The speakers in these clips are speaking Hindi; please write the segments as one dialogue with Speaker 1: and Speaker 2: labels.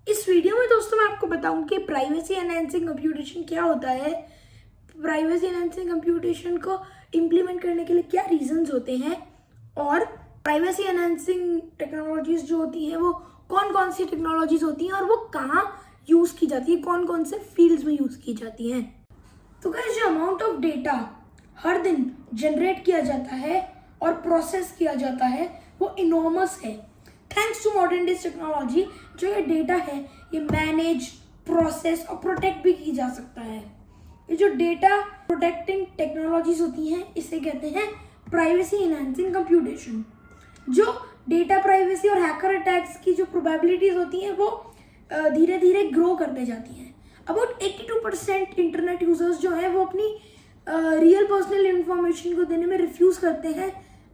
Speaker 1: इस वीडियो में दोस्तों मैं आपको बताऊं कि प्राइवेसी एनहांसिंग कंप्यूटेशन क्या होता है, प्राइवेसी एनहांसिंग कंप्यूटेशन को इम्प्लीमेंट करने के लिए क्या रीजंस होते हैं और प्राइवेसी एनहांसिंग टेक्नोलॉजीज जो होती हैं वो कौन कौन सी टेक्नोलॉजीज होती हैं और वो कहाँ यूज़ की जाती है, कौन कौन से फील्ड्स में यूज़ की जाती हैं। तो गाइस, जो अमाउंट ऑफ डेटा हर दिन जनरेट किया जाता है और प्रोसेस किया जाता है वो इनॉर्मस है। Thanks to modern days technology जो ये डेटा है ये मैनेज, प्रोसेस और प्रोटेक्ट भी की जा सकता है। ये जो डेटा प्रोटेक्टिंग टेक्नोलॉजीज होती हैं इसे कहते हैं प्राइवेसी एनहांसिंग कंप्यूटेशन। जो डेटा प्राइवेसी और हैकर अटैक्स की जो प्रोबेबिलिटीज होती हैं वो धीरे धीरे ग्रो करते जाती हैं। अबाउट 82% इंटरनेट यूजर्स जो हैं वो अपनी रियल पर्सनल इंफॉर्मेशन को देने में रिफ्यूज करते हैं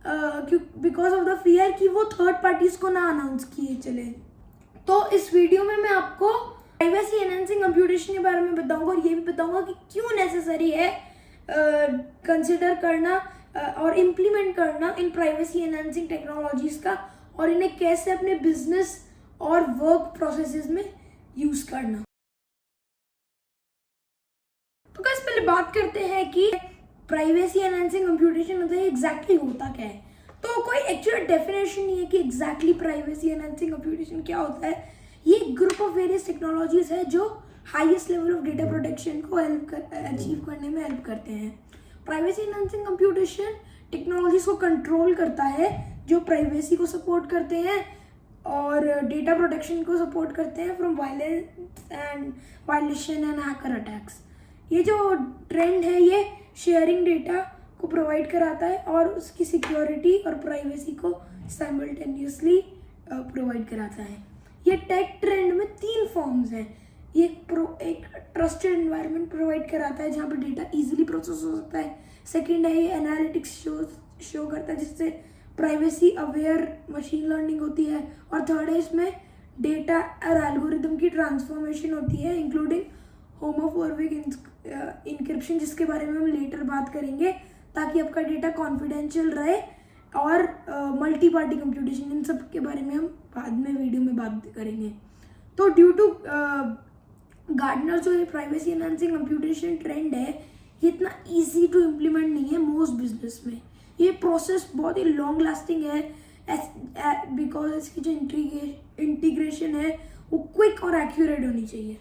Speaker 1: बिकॉज ऑफ द फियर कि वो थर्ड पार्टीज को ना अनाउंस किए चले। तो इस वीडियो में मैं आपको प्राइवेसी एनहांसिंग कंप्यूटेशन के बारे में बताऊंगा और ये भी बताऊंगा कि क्यों नेसेसरी है कंसिडर करना और इम्प्लीमेंट करना इन प्राइवेसी एनहांसिंग टेक्नोलॉजीज का और इन्हें कैसे अपने बिजनेस और वर्क प्रोसेसेस में यूज करना। तो गाइस, पहले बात करते हैं कि प्राइवेसी एनहांसिंग कंप्यूटेशन होता है एग्जैक्टली होता क्या है। तो कोई एक्चुअल डेफिनेशन नहीं है कि एग्जैक्टली प्राइवेसी एनहांसिंग कंप्यूटेशन क्या होता है। ये एक ग्रुप ऑफ वेरियस टेक्नोलॉजीज है जो highest level of data protection को अचीव करने में हेल्प करते हैं। प्राइवेसी एनहांसिंग कंप्यूटेशन टेक्नोलॉजीज को कंट्रोल करता है जो प्राइवेसी को सपोर्ट करते हैं और डेटा प्रोटेक्शन को सपोर्ट करते हैं from violation and hacker attacks. ये जो ट्रेंड है ये शेयरिंग डेटा को प्रोवाइड कराता है और उसकी सिक्योरिटी और प्राइवेसी को साइमल्टेनियसली प्रोवाइड कराता है। ये टेक ट्रेंड में 3 फॉर्म्स हैं। ये एक ट्रस्टेड एनवायरनमेंट प्रोवाइड कराता है जहाँ पे डेटा इजीली प्रोसेस हो सकता है। सेकंड है ये एनालिटिक्स शो करता है जिससे प्राइवेसी अवेयर मशीन लर्निंग होती है। और थर्ड है इसमें डेटा और एल्गोरिदम की ट्रांसफॉर्मेशन होती है इंक्लूडिंग होमोमॉर्फिक इंक्रिप्शन जिसके बारे में हम लेटर बात करेंगे ताकि आपका डेटा कॉन्फिडेंशियल रहे और मल्टी पार्टी कंप्यूटेशन इन सब के बारे में हम बाद में वीडियो में बात करेंगे। तो ड्यू टू गार्डनर जो ये प्राइवेसी एनहांसिंग कंप्यूटेशन ट्रेंड है ये इतना इजी टू इम्प्लीमेंट नहीं है मोस्ट बिजनेस में। ये प्रोसेस बहुत ही लॉन्ग लास्टिंग है बिकॉज इसकी जो इंटीग्रेशन है वो क्विक और एक्यूरेट होनी चाहिए।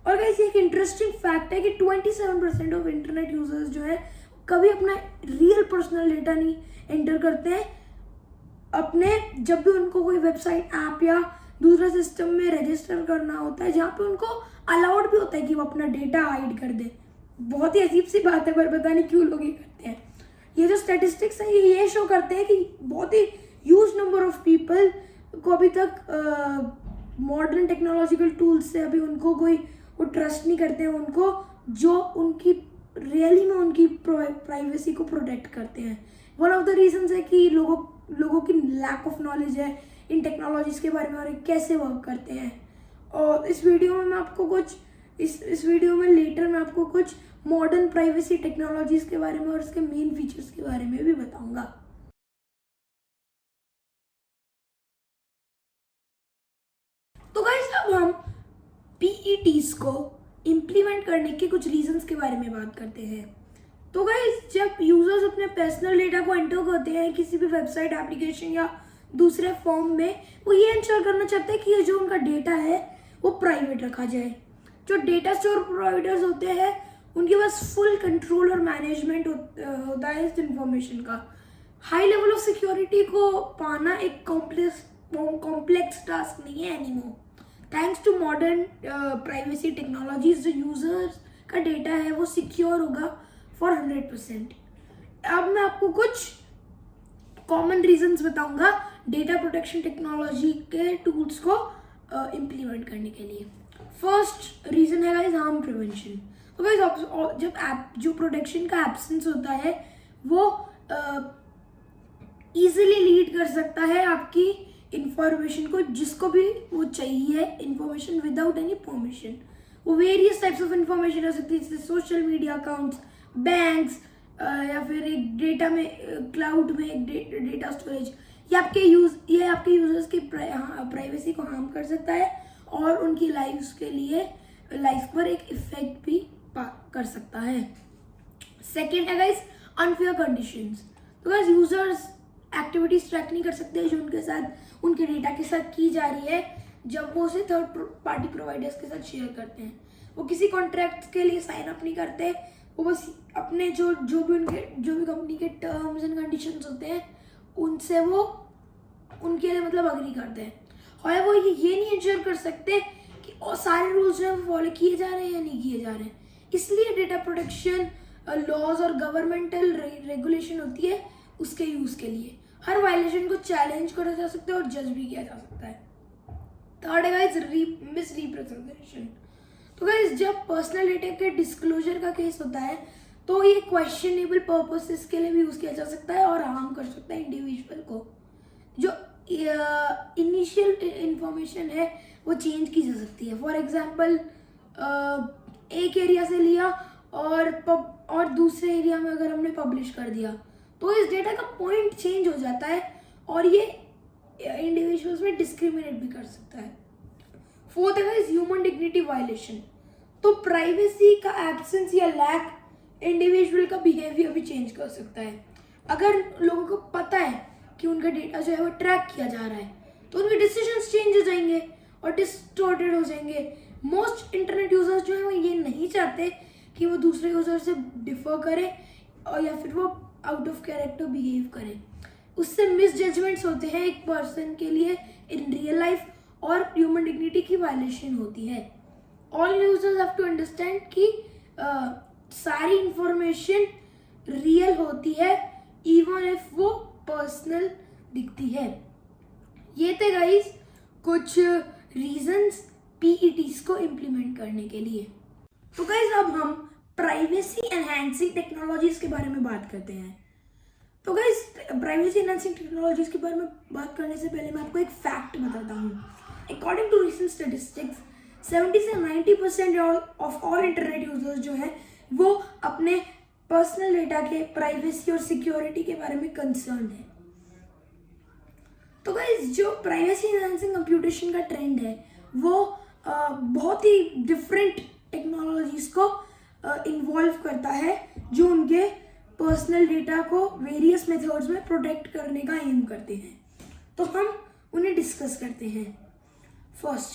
Speaker 1: और गाइस, एक इंटरेस्टिंग फैक्ट है कि 27% ऑफ इंटरनेट यूजर्स जो है कभी अपना रियल पर्सनल डेटा नहीं एंटर करते हैं अपने जब भी उनको कोई वेबसाइट ऐप या दूसरा सिस्टम में रजिस्टर करना होता है जहाँ पे उनको अलाउड भी होता है कि वो अपना डेटा हाइड कर दे। बहुत ही अजीब सी बात है पर पता नहीं क्यों लोग ये करते हैं। ये जो स्टैटिस्टिक्स है ये शो करते हैं कि बहुत ही ह्यूज नंबर ऑफ पीपल को अभी तक मॉडर्न टेक्नोलॉजिकल टूल्स से अभी उनको कोई वो ट्रस्ट नहीं करते हैं उनको जो उनकी रियली में उनकी प्राइवेसी को प्रोटेक्ट करते हैं। वन ऑफ द रीजंस है कि लोगों की लैक ऑफ नॉलेज है इन टेक्नोलॉजीज के बारे में और कैसे वर्क करते हैं। और इस वीडियो में मैं आपको कुछ इस वीडियो में लेटर मैं आपको कुछ मॉडर्न प्राइवेसी टेक्नोलॉजीज के बारे में और इसके मेन फीचर्स के बारे में भी बताऊंगा। तो गाइस, अब हम PETs को इम्प्लीमेंट करने के कुछ रीजंस के बारे में बात करते हैं। तो गाइस, जब यूजर्स अपने पर्सनल डेटा को एंटर करते हैं किसी भी वेबसाइट, एप्लीकेशन या दूसरे फॉर्म में, वो ये इंश्योर करना चाहते हैं कि जो उनका डेटा है वो प्राइवेट रखा जाए। जो डेटा स्टोर प्रोवाइडर्स होते हैं उनके पास फुल कंट्रोल और मैनेजमेंट होता है इस इंफॉर्मेशन का। हाई लेवल ऑफ सिक्योरिटी को पाना एक कॉम्प्लेक्स टास्क नहीं है anymore. Thanks to modern privacy technologies जो यूजर्स का डेटा है वो सिक्योर होगा फॉर 100%। अब मैं आपको कुछ कॉमन रीजंस बताऊंगा डेटा प्रोटेक्शन टेक्नोलॉजी के टूल्स को इम्प्लीमेंट करने के लिए। फर्स्ट रीजन है गाइस हार्म प्रिवेंशन। तो गाइस, जब जो प्रोटेक्शन का एब्सेंस होता है वो इजीली लीड कर सकता है आपकी इंफॉर्मेशन को जिसको भी वो चाहिए इंफॉर्मेशन विदाउट एनी परमिशन। वो वेरियस टाइप्स ऑफ इंफॉर्मेशन हो सकती है जैसे सोशल मीडिया अकाउंट्स, बैंक्स या फिर एक डेटा में क्लाउड में एक डेटा स्टोरेज। ये आपके यूजर्स की प्राइवेसी को हार्म कर सकता है और उनकी लाइफ पर एक इफेक्ट भी कर सकता है। सेकेंड है गाइस अनफेयर कंडीशंस। तो गाइस यूजर्स एक्टिविटीज ट्रैक नहीं कर सकते जो उनके डेटा के साथ की जा रही है जब वो उसे थर्ड पार्टी प्रोवाइडर्स के साथ शेयर करते हैं। वो किसी कॉन्ट्रैक्ट के लिए साइन अप नहीं करते, वो बस अपने जो भी कंपनी के टर्म्स एंड कंडीशंस होते हैं उनसे वो उनके लिए मतलब अग्री करते हैं। और वो ये नहीं इंश्योर कर सकते कि और सारे रूल्स जो है फॉलो किए जा रहे हैं या नहीं किए जा रहे हैं। इसलिए डेटा प्रोटेक्शन लॉज और गवर्नमेंटल रेगुलेशन होती है उसके यूज़ के लिए। हर वायलेशन को चैलेंज करा जा सकता है और जज भी किया जा सकता है। थर्ड है गाइस मिस रिप्रेजेंटेशन। तो गाइस जब पर्सनल डेटा के डिस्क्लोजर का केस होता है तो ये क्वेश्चनेबल पर्पसेस के लिए भी यूज़ किया जा सकता है और हार्म कर सकता है इंडिविजुअल को। जो इनिशियल इंफॉर्मेशन है वो चेंज की जा सकती है। फॉर एग्जांपल एक एरिया से लिया और दूसरे एरिया में अगर हमने पब्लिश कर दिया तो इस डेटा का पॉइंट चेंज हो जाता है और ये इंडिविजुअल्स में डिस्क्रिमिनेट भी कर सकता है। फोर्थ है ह्यूमन डिग्निटी वायलेशन। तो प्राइवेसी का एब्सेंस या लैक इंडिविजुअल का बिहेवियर भी चेंज कर सकता है। अगर लोगों को पता है कि उनका डेटा जो है वो ट्रैक किया जा रहा है तो उनके डिसीजंस चेंज हो जाएंगे और डिस्टॉर्टेड हो जाएंगे। मोस्ट इंटरनेट यूजर्स जो है वो ये नहीं चाहते कि वो दूसरे यूजर से डिफर करे और या फिर वो आउट ऑफ कैरेक्टर बिहेव करे। उससे मिस जजमेंट्स होते हैं एक पर्सन के लिए इन रियल लाइफ और ह्यूमन डिग्निटी की वायलेशन होती है। All users have to understand कि सारी इंफॉर्मेशन रियल होती है इवन इफ वो पर्सनल दिखती है। ये थे गाइस कुछ रीजंस पीईटीज को इम्प्लीमेंट करने के लिए। तो गाइस अब हम प्राइवेसी एनहांसिंग टेक्नोलॉजीज के बारे में बात करते हैं। तो गाइस प्राइवेसी एनहांसिंग टेक्नोलॉजीज के बारे में बात करने से पहले मैं आपको एक फैक्ट बताता हूँ। अकॉर्डिंग टू रिसेंट स्टैटिस्टिक्स 70 से 90% ऑफ ऑल इंटरनेट यूजर्स जो है वो अपने पर्सनल डेटा के प्राइवेसी और सिक्योरिटी के बारे में कंसर्न है। तो गाइस जो प्राइवेसी एनहांसिंग कंप्यूटेशन का ट्रेंड है वो बहुत ही डिफरेंट टेक्नोलॉजीज को इन्वॉल्व करता है जो उनके पर्सनल डेटा को वेरियस मेथड्स में प्रोटेक्ट करने का एम करते हैं। तो हम उन्हें डिस्कस करते हैं। First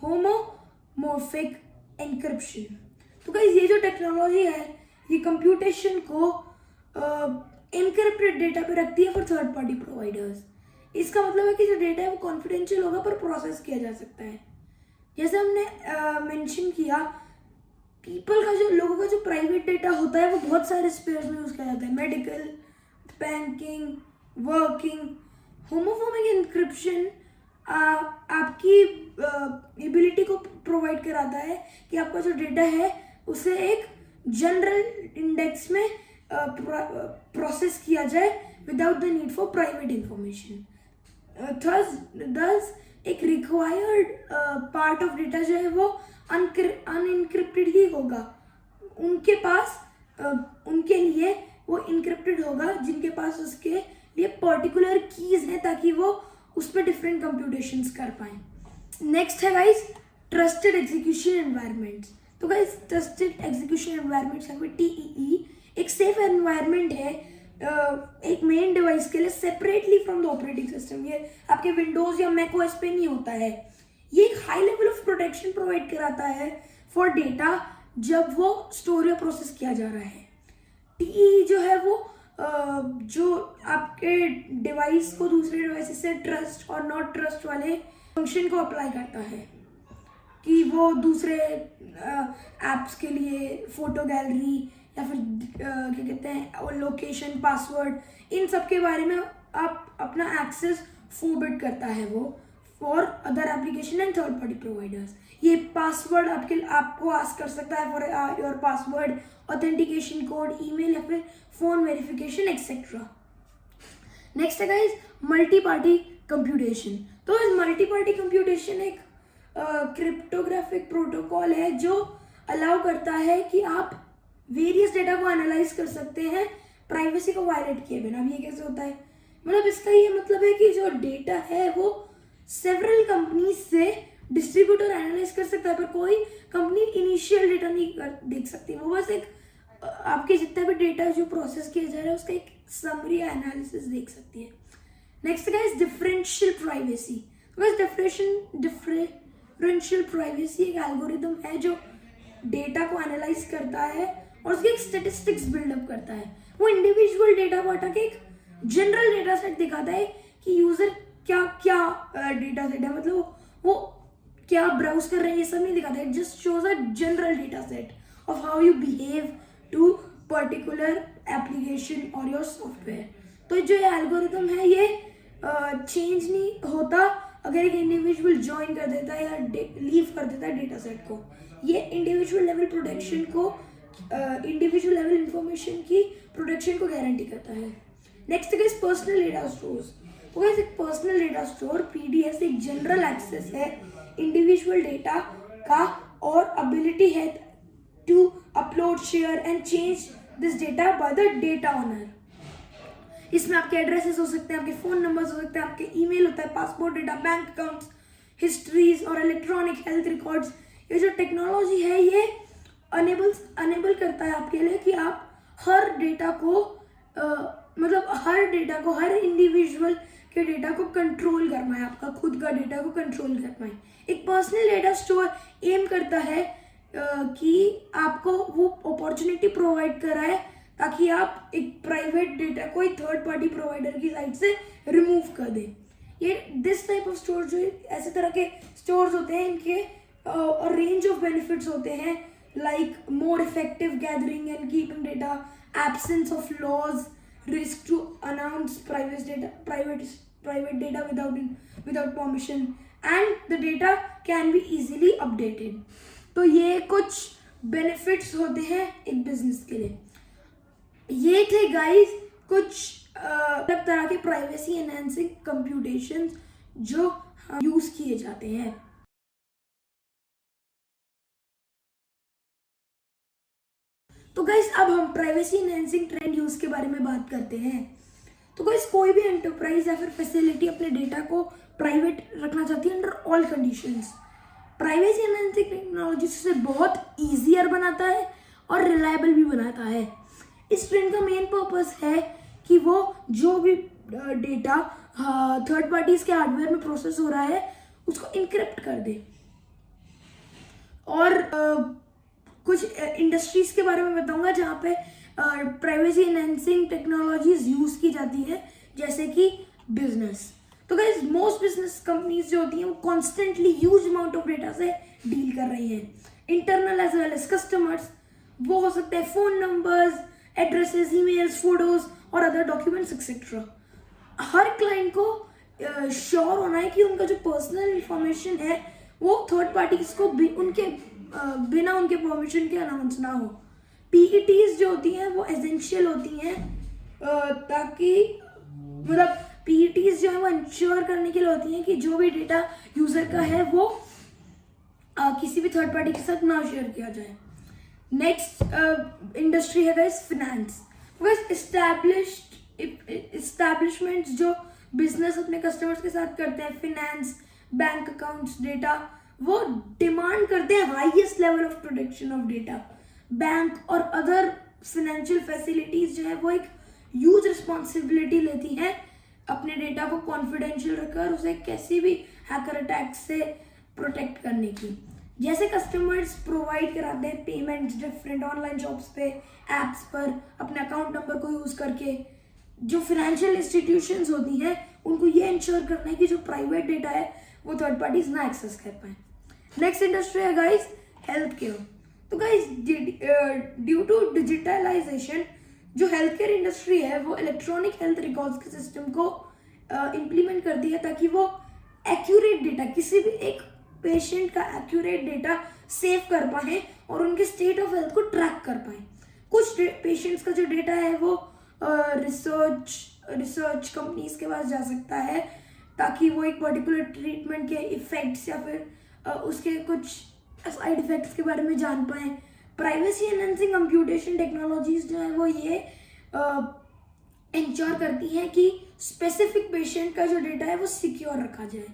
Speaker 1: homomorphic encryption. तो गाइस ये जो टेक्नोलॉजी है ये कंप्यूटेशन को एन्क्रिप्टेड डेटा पे रखती है फॉर थर्ड पार्टी प्रोवाइडर्स। इसका मतलब है कि जो डेटा है वो कॉन्फिडेंशियल होगा पर प्रोसेस किया जा सकता है। जैसे हमने मेंशन किया लोगों का जो प्राइवेट डेटा होता है वो बहुत सारे स्पेयर्स में यूज किया जाता है, medical, banking, working. Homomorphic encryption आपकी एबिलिटी को प्रोवाइड कराता है कि आपका जो डेटा है उसे एक जनरल इंडेक्स में प्रोसेस किया जाए without the need for private information. Thus एक रिक्वायर्ड पार्ट ऑफ डेटा जो है वो अनइनक्रिप्टेड ही होगा। उनके लिए वो इनक्रिप्टेड होगा जिनके पास उसके लिए पर्टिकुलर कीज हैं ताकि वो उस पर डिफरेंट कंप्यूटेशंस कर पाए। नेक्स्ट है गाइस ट्रस्टेड एग्जीक्यूशन एनवायरनमेंट्स। तो गाइस ट्रस्टेड एग्जीक्यूशन एनवायरनमेंट्स है TEE एक सेफ एनवायरनमेंट है एक मेन डिवाइस के लिए separately from the operating system. ये आपके विंडोज या मैक ओएस पे नहीं होता है। ये एक high level of protection provide कराता है फॉर डेटा जब वो स्टोर या प्रोसेस किया जा रहा है। TEE जो है वो जो आपके डिवाइस को दूसरे डिवाइस से ट्रस्ट और नॉट ट्रस्ट वाले फंक्शन को अप्लाई करता है कि वो दूसरे एप्स के लिए फोटो गैलरी या फिर क्या कहते हैं लोकेशन, पासवर्ड, इन सब के बारे में आप अपना एक्सेस फोरबिड करता है वो for other application and third party providers. ये पासवर्ड आपको आस्क कर सकता है for your password, authentication code, email या फिर फोन वेरिफिकेशन एक्सेट्रा। नेक्स्ट है गाइस मल्टी पार्टी कंप्यूटेशन। तो इस मल्टी पार्टी कंप्यूटेशन एक क्रिप्टोग्राफिक प्रोटोकॉल है जो अलाउ करता है कि आप वेरियस डेटा को एनालाइज कर सकते हैं प्राइवेसी को वायलेट किए बिना। अब ये कैसे होता है, मतलब इसका ये मतलब है कि जो डेटा है वो सेवरल कंपनीज से डिस्ट्रीब्यूटर एनालाइज कर सकता है, पर कोई कंपनी इनिशियल डेटा नहीं देख सकती। वो बस एक आपके जितना भी डेटा जो प्रोसेस किया जा रहा है उसका एक समरी एनालिसिस देख सकती है। Next guys differential privacy. बस डिफरेंशियल प्राइवेसी एक एल्गोरिदम है जो डेटा को एनालाइज करता है और उसके एक स्टेटिस्टिक्स बिल्डअप करता है। वो इंडिविजुअल डेटा को हटा के एक जनरल डेटा सेट दिखाता है कि यूजर क्या क्या डेटा सेट है, मतलब वो क्या ब्राउज कर रहे हैं ये सब नहीं दिखाता है। It just shows a general data set of how you behave to particular application और योर सॉफ्टवेयर। तो जो ये एल्गोरिदम है ये चेंज नहीं होता अगर एक इंडिविजुअल ज्वाइन कर देता है या लीव कर देता है डेटा सेट को। ये इंडिविजुअल लेवल प्रोटेक्शन को इंडिविजुअल लेवल इंफॉर्मेशन की प्रोटेक्शन को गारंटी करता है। Next is personal data stores. तो गाइस एक पर्सनल डेटा स्टोर पीडीएस एक जनरल एक्सेस है इंडिविजुअल डेटा का और एबिलिटी है to upload share and change this data by the data owner. इसमें आपके एड्रेसेस हो सकते हैं, आपके फोन नंबर्स हो सकते हैं, आपके ईमेल होता है, passport data, bank accounts, histories और इलेक्ट्रॉनिक हेल्थ रिकॉर्ड्स। ये जो टेक्नोलॉजी है ये अनेबल करता है आपके लिए कि आप हर डेटा को हर इंडिविजुअल के डेटा को कंट्रोल कर पाए, आपका खुद का डेटा को कंट्रोल कर पाए। एक पर्सनल डेटा स्टोर एम करता है कि आपको वो अपॉर्चुनिटी प्रोवाइड कराए ताकि आप एक प्राइवेट डेटा को एक थर्ड पार्टी प्रोवाइडर की साइड से रिमूव कर दें। ये दिस टाइप ऑफ स्टोर जो ऐसे तरह के स्टोर्स होते हैं इनके रेंज ऑफ बेनिफिट्स होते हैं like more effective gathering and keeping data, absence of laws, risk to announce private data without permission and the data can be easily updated। तो ये कुछ benefits होते हैं एक business के लिए। ये थे guys कुछ अलग तरह के privacy enhancing computations जो यूज किए जाते हैं। तो गाइस अब हम प्राइवेसी एनहांसिंग ट्रेंड यूज के बारे में बात करते हैं। तो गाइस कोई भी एंटरप्राइज या फिर फैसिलिटी अपने डेटा को प्राइवेट रखना चाहती है under all conditions. Privacy enhancing technology से बहुत ईजियर बनाता है और रिलायबल भी बनाता है। इस ट्रेंड का मेन पर्पस है कि वो जो भी डेटा थर्ड पार्टीज के हार्डवेयर में प्रोसेस हो रहा है उसको इनक्रिप्ट कर दे। और कुछ इंडस्ट्रीज के बारे में बताऊंगा जहाँ पे प्राइवेसी एनहांसिंग टेक्नोलॉजीज यूज की जाती है, जैसे कि बिजनेस। तो गाइस मोस्ट बिजनेस कंपनीज जो होती हैं वो constantly huge amount of data से डील कर रही हैं, internal as well as customers. वो हो सकते हैं phone numbers, addresses, emails, photos और अदर डॉक्यूमेंट्स एक्सेट्रा। हर क्लाइंट को श्योर होना है कि उनका जो पर्सनल इंफॉर्मेशन है वो थर्ड पार्टीज को बिना उनके परमिशन के अनाउंस ना हो। पीईटीज जो होती हैं वो एसेंशियल होती हैं ताकि मतलब पीईटीज जो है वो इंश्योर करने के लिए होती हैं कि जो भी डेटा यूजर का है वो किसी भी थर्ड पार्टी के साथ ना शेयर किया जाए। नेक्स्ट इंडस्ट्री है गाइस फिनेंस। एस्टैब्लिशमेंट्स जो बिजनेस अपने कस्टमर्स के साथ करते हैं, फिनेंस, बैंक अकाउंट्स, डेटा, वो डिमांड करते हैं highest level of protection of data. Bank और अदर फाइनेंशियल फैसिलिटीज जो है वो एक ह्यूज रिस्पॉन्सिबिलिटी लेती हैं अपने डेटा को कॉन्फिडेंशियल रखकर उसे किसी भी हैकर अटैक से प्रोटेक्ट करने की। जैसे कस्टमर्स प्रोवाइड कराते हैं पेमेंट्स डिफरेंट ऑनलाइन शॉप्स पे, एप्स पर अपने अकाउंट नंबर को यूज करके, जो फाइनेंशियल इंस्टीट्यूशंस होती हैं उनको ये इंश्योर करना है कि जो प्राइवेट डेटा है वो थर्ड पार्टीज ना एक्सेस कर पाए। नेक्स्ट इंडस्ट्री है गाइस हेल्थ केयर। तो गाइस ड्यू टू डिजिटलाइजेशन जो हेल्थ केयर इंडस्ट्री है वो इलेक्ट्रॉनिक हेल्थ रिकॉर्ड्स के सिस्टम को इम्प्लीमेंट करती है ताकि वो एक्यूरेट डेटा, किसी भी एक पेशेंट का एक्यूरेट डेटा सेव कर पाए और उनके स्टेट ऑफ हेल्थ को ट्रैक कर पाए। कुछ पेशेंट्स का जो डेटा है वो रिसर्च कंपनीज के पास जा सकता है ताकि वो एक पर्टिकुलर ट्रीटमेंट के इफेक्ट्स या फिर उसके कुछ साइड इफेक्ट्स के बारे में जान पाए। प्राइवेसी एनहांसिंग कंप्यूटेशन टेक्नोलॉजीज जो है वो ये इंश्योर करती हैं कि स्पेसिफिक पेशेंट का जो डेटा है वो सिक्योर रखा जाए।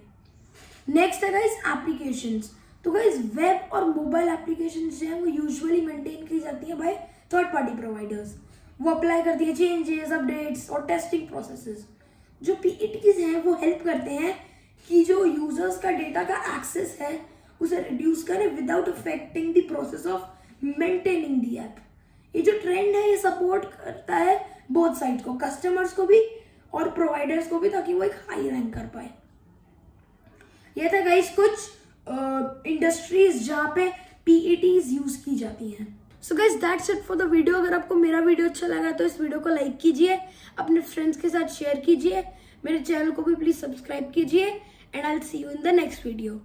Speaker 1: नेक्स्ट है गाइस एप्लीकेशंस। तो गाइस वेब और मोबाइल एप्लीकेशंस जो है वो यूजुअली मेंटेन की जाती है बाय थर्ड पार्टी प्रोवाइडर्स। वो अप्लाई करती है चेंजेस, अपडेट्स और टेस्टिंग प्रोसेसेस। जो पीईटीज हैं वो हेल्प करते हैं कि जो यूजर्स का डेटा का एक्सेस है उसे रिड्यूस करें without affecting the process of maintaining the app. ये जो ट्रेंड है ये सपोर्ट करता है बोथ साइड को, कस्टमर्स को भी और प्रोवाइडर्स को भी, ताकि वो एक हाई रैंक कर पाए। ये था गाइस कुछ इंडस्ट्रीज जहाँ पे पीईटीज यूज की जाती हैं। So guys that's it for the video. अगर आपको मेरा वीडियो अच्छा लगा तो इस वीडियो को लाइक कीजिए, अपने फ्रेंड्स के साथ शेयर कीजिए, मेरे चैनल को भी प्लीज सब्सक्राइब कीजिए and I will see you in the next video.